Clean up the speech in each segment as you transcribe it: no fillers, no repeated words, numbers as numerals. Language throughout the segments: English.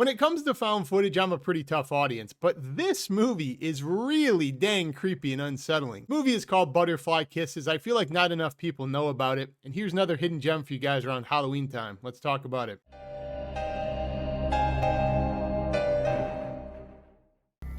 When it comes to found footage, I'm a pretty tough audience, but this movie is really dang creepy and unsettling. The movie is called Butterfly Kisses. I feel like not enough people know about it, and here's another hidden gem for you guys around Halloween time. Let's talk about it.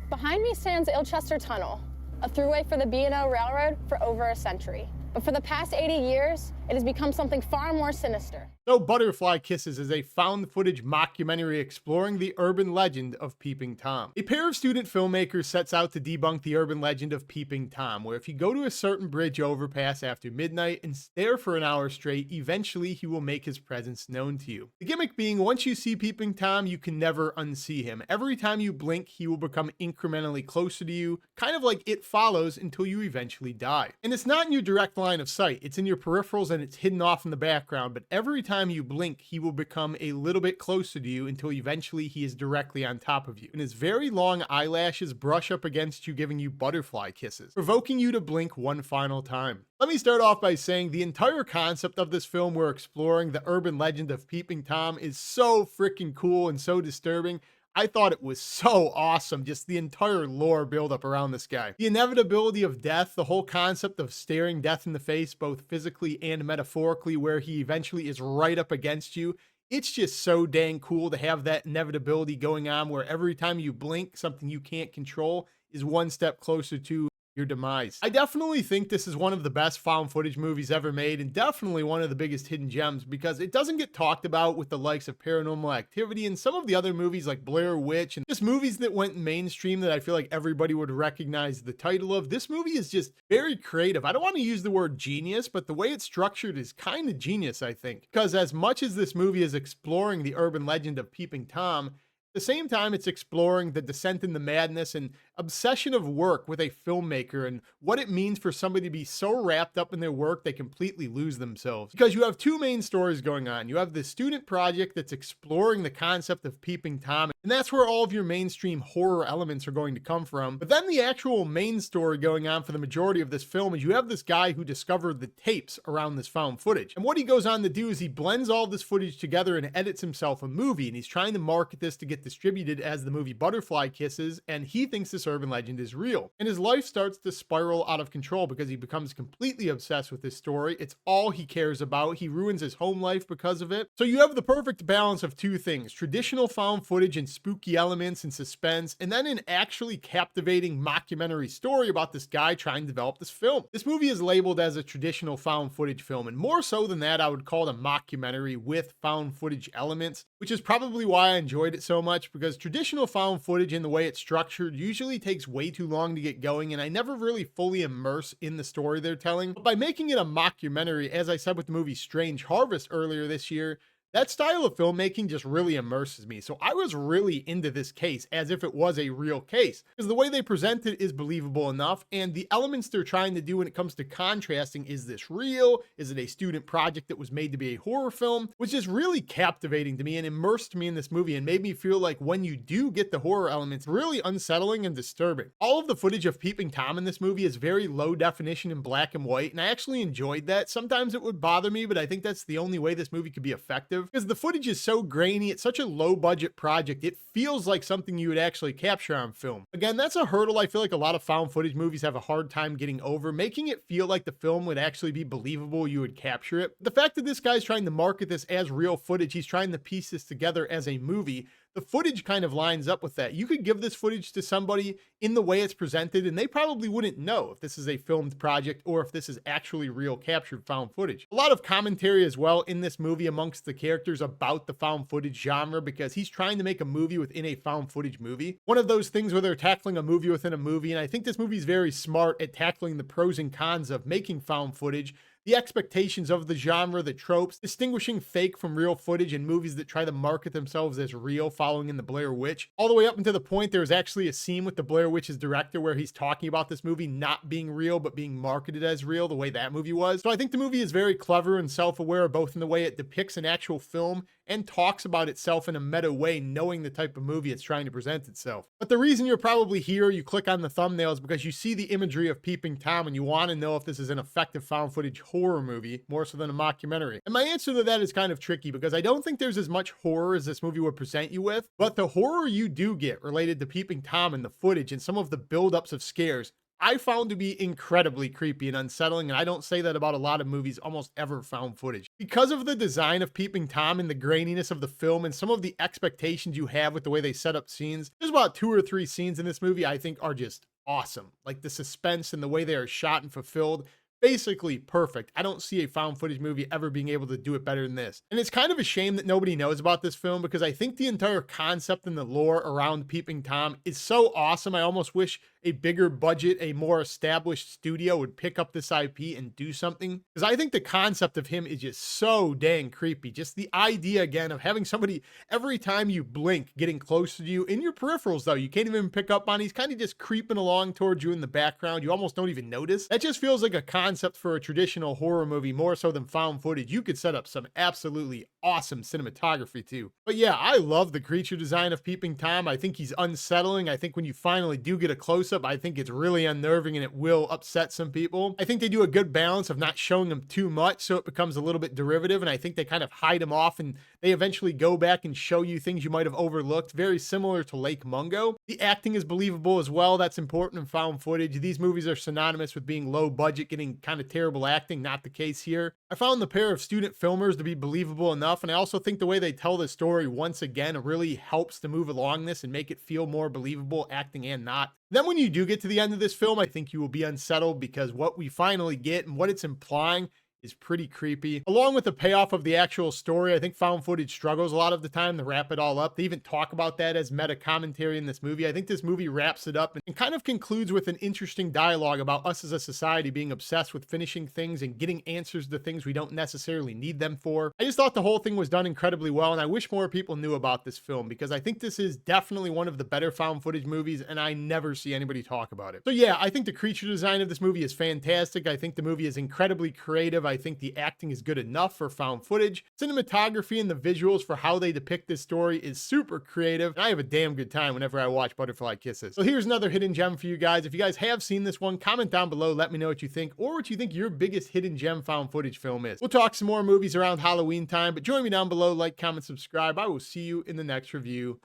Behind me stands Ilchester Tunnel, a throughway for the B&O Railroad for over a century. But for the past 80 years, it has become something far more sinister. So Butterfly Kisses is a found footage mockumentary exploring the urban legend of Peeping Tom. A pair of student filmmakers sets out to debunk the urban legend of Peeping Tom, where if you go to a certain bridge overpass after midnight and stare for an hour straight, eventually he will make his presence known to you. The gimmick being, once you see Peeping Tom, you can never unsee him. Every time you blink, he will become incrementally closer to you, kind of like It Follows, until you eventually die. And it's not in your direct line of sight, it's in your peripherals and it's hidden off in the background, but every time you blink, he will become a little bit closer to you until eventually he is directly on top of you. And his very long eyelashes brush up against you, giving you butterfly kisses, provoking you to blink one final time. Let me start off by saying the entire concept of this film we're exploring, the urban legend of Peeping Tom, is so freaking cool and so disturbing. I thought it was so awesome, just the entire lore buildup around this guy. The inevitability of death, the whole concept of staring death in the face, both physically and metaphorically, where he eventually is right up against you. It's just so dang cool to have that inevitability going on where every time you blink, something you can't control is one step closer to your demise. I definitely think this is one of the best found footage movies ever made, and definitely one of the biggest hidden gems because it doesn't get talked about with the likes of Paranormal Activity and some of the other movies like Blair Witch and just movies that went mainstream that I feel like everybody would recognize the title of. This movie is just very creative. I don't want to use the word genius, but the way it's structured is kind of genius, I think, because as much as this movie is exploring the urban legend of Peeping Tom, at the same time, it's exploring the descent in the madness and obsession of work with a filmmaker and what it means for somebody to be so wrapped up in their work they completely lose themselves. Because you have two main stories going on. You have the student project that's exploring the concept of Peeping Tom, and that's where all of your mainstream horror elements are going to come from. But then the actual main story going on for the majority of this film is you have this guy who discovered the tapes around this found footage. And what he goes on to do is he blends all this footage together and edits himself a movie, and he's trying to market this to get distributed as the movie Butterfly Kisses, and he thinks this urban legend is real. And his life starts to spiral out of control because he becomes completely obsessed with this story. It's all he cares about. He ruins his home life because of it. So you have the perfect balance of two things: traditional found footage and spooky elements and suspense, and then an actually captivating mockumentary story about this guy trying to develop this film. This movie is labeled as a traditional found footage film, and more so than that, I would call it a mockumentary with found footage elements, which is probably why I enjoyed it so much, because traditional found footage in the way it's structured usually takes way too long to get going, and I never really fully immerse in the story they're telling. But by making it a mockumentary, as I said with the movie Strange Harvest earlier this year, that style of filmmaking just really immerses me. So I was really into this case as if it was a real case, because the way they present it is believable enough, and the elements they're trying to do when it comes to contrasting, is this real? Is it a student project that was made to be a horror film? Was just really captivating to me and immersed me in this movie and made me feel like when you do get the horror elements, really unsettling and disturbing. All of the footage of Peeping Tom in this movie is very low definition in black and white, and I actually enjoyed that. Sometimes it would bother me, but I think that's the only way this movie could be effective, because the footage is so grainy. It's such a low budget project. It feels like something you would actually capture on film. Again, that's a hurdle I feel like a lot of found footage movies have a hard time getting over, making it feel like the film would actually be believable, you would capture it. The fact that this guy's trying to market this as real footage, he's trying to piece this together as a movie, the footage kind of lines up with that. You could give this footage to somebody in the way it's presented, and they probably wouldn't know if this is a filmed project or if this is actually real captured found footage. A lot of commentary as well in this movie amongst the characters about the found footage genre, because he's trying to make a movie within a found footage movie. One of those things where they're tackling a movie within a movie, and I think this movie is very smart at tackling the pros and cons of making found footage, the expectations of the genre, the tropes, distinguishing fake from real footage in movies that try to market themselves as real, following in the Blair Witch, all the way up until the point there's actually a scene with the Blair Witch's director where he's talking about this movie not being real but being marketed as real, the way that movie was. So I think the movie is very clever and self-aware, both in the way it depicts an actual film and talks about itself in a meta way, knowing the type of movie it's trying to present itself. But the reason you're probably here, you click on the thumbnail, is because you see the imagery of Peeping Tom and you want to know if this is an effective found footage horror movie more so than a mockumentary? And my answer to that is kind of tricky because I don't think there's as much horror as this movie would present you with, but the horror you do get related to Peeping Tom and the footage and some of the buildups of scares I found to be incredibly creepy and unsettling, and I don't say that about a lot of movies almost ever found footage. Because of the design of Peeping Tom and the graininess of the film and some of the expectations you have with the way they set up scenes, there's about 2 or 3 scenes in this movie I think are just awesome. Like the suspense and the way they are shot and fulfilled, basically perfect. I don't see a found footage movie ever being able to do it better than this. And it's kind of a shame that nobody knows about this film because I think the entire concept and the lore around Peeping Tom is so awesome. I almost wish a bigger budget, a more established studio would pick up this IP and do something. Because I think the concept of him is just so dang creepy. Just the idea again of having somebody every time you blink getting close to you in your peripherals though. You can't even pick up on. He's kind of just creeping along towards you in the background. You almost don't even notice. That just feels like a concept for a traditional horror movie more so than found footage. You could set up some absolutely awesome cinematography too. But yeah, I love the creature design of Peeping Tom. I think he's unsettling. I think when you finally do get a close-up, I think it's really unnerving and it will upset some people. I think they do a good balance of not showing him too much so it becomes a little bit derivative, and I think they kind of hide him off and they eventually go back and show you things you might have overlooked, very similar to Lake Mungo. The acting is believable as well. That's important in found footage. These movies are synonymous with being low budget, getting kind of terrible acting. Not the case here. I found the pair of student filmers to be believable enough, and I also think the way they tell the story once again really helps to move along this and make it feel more believable, acting and not. Then when you do get to the end of this film, I think you will be unsettled because what we finally get and what it's implying is pretty creepy. Along with the payoff of the actual story, I think found footage struggles a lot of the time to wrap it all up. They even talk about that as meta commentary in this movie. I think this movie wraps it up and kind of concludes with an interesting dialogue about us as a society being obsessed with finishing things and getting answers to things we don't necessarily need them for. I just thought the whole thing was done incredibly well, and I wish more people knew about this film because I think this is definitely one of the better found footage movies, and I never see anybody talk about it. So yeah, I think the creature design of this movie is fantastic. I think the movie is incredibly creative. I think the acting is good enough for found footage. Cinematography and the visuals for how they depict this story is super creative. And I have a damn good time whenever I watch Butterfly Kisses. So here's another hidden gem for you guys. If you guys have seen this one, comment down below. Let me know what you think or what you think your biggest hidden gem found footage film is. We'll talk some more movies around Halloween time, but join me down below. Like, comment, subscribe. I will see you in the next review.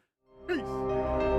Peace.